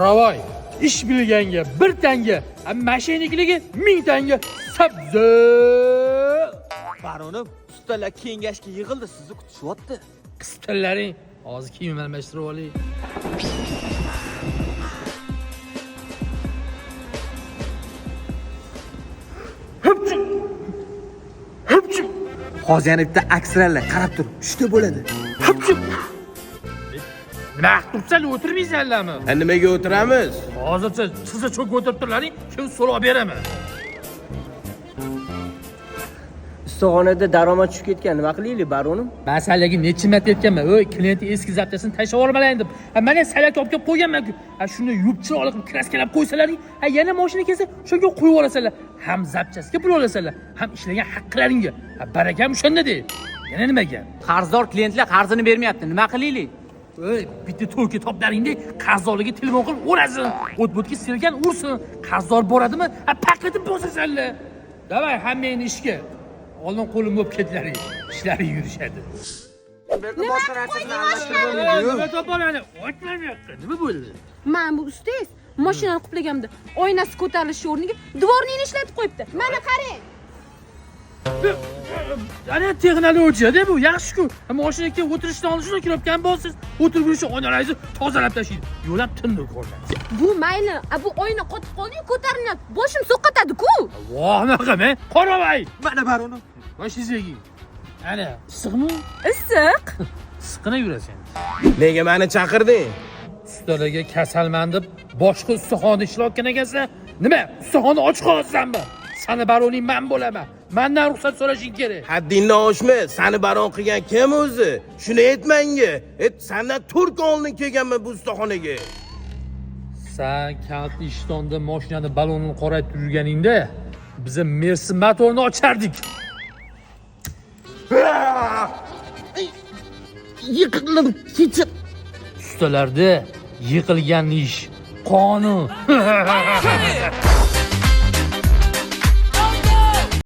Ravoy, ish bilganga 1 tanga, mashinikligi 1000 tanga. Sabzi. Baronim, ustalar kengashga yig'ildi, sizni kutishyapti. Qistillaring, hozir kiyim almashtirib oling. Hozir yana bitta aksirlar qarab tur, shunday bo'ladi. Nima qilibsan, o'tirmaysanlarmi? Nimaga o'tiramiz? Hozircha sizga cho'kib o'tirib turlaring, kim so'rab beraman. Ustaxonada daromad tushib ketgan, nima qilaylik baronim? Masalaga necha marta aytganman, "Oy, klientning eski zapchasini tashlab yubormang" deb. Mana salak olib kelib qo'yganman-ku. Shuni yuvib chiroqli qilib kraskalab qo'ysalaring, yana mashina kelsa, shunga qo'yib yuborasanlar. Ham zapchasiga pul olasanlar, ham ishlagan haqqlaringga. Barakam o'shanda-da. Yana nimaga? Qarzdor klientlar qarzini bermayapti. Nima qilaylik? Ey, bitta to'rki toplaringda qarzdorligi telefon qilib o'rasin. O't-bo'tga silgan ursin. Qarzdor boradimi? Paklatib bosasanlar. Davay, hammangni ishga. Oldin qo'lim bo'lib ketlaring. Ishlaring yurishadi. Nima topaman? O'tmayapti. Nima bo'ldi? Men bu ustangiz mashinani quplaganimda oynasi ko'tarilishi o'rniga dvornikni ishlatib qo'yibdi. Mana qarang. Ana texnologiya-da bu, yaxshi-ku. Mashinaga o'tirishdan oldin shuni kiribgan bo'lsiz, o'tirib yurishi oynalarni tozalab tashlaydi. Yo'lab tinni ko'rasiz. Bu mayli, bu oyna qotib qoldi-yu, ko'tarilyapti. Boshim so'qatadi-ku. Voh, naqamay, qoramay. Mana baronim. Mashinaga. Ana, issiqmi? Issiq. Issiqina yurasan. Nega meni chaqirding? Ustalarga kasalman deb boshqa ustaxonada ishlayotgan ekansan. Nima? Ustaxonni ochiq qolsanmi? Sani baroning men bo'laman. Mendan ruxsat so'rashing kerak. Haddingdan oshma. Sani baron qilgan kim o'zi? Shuni aytmanga. Sendan turk oldin kelganman bu ustaxonaga. Sen kalt ishtonda mashinani balonini qoraytirib yurganingda biz Mersi motorni ochardik. Yiqildim, kechir. Ustalarda yiqilgan ish qonun.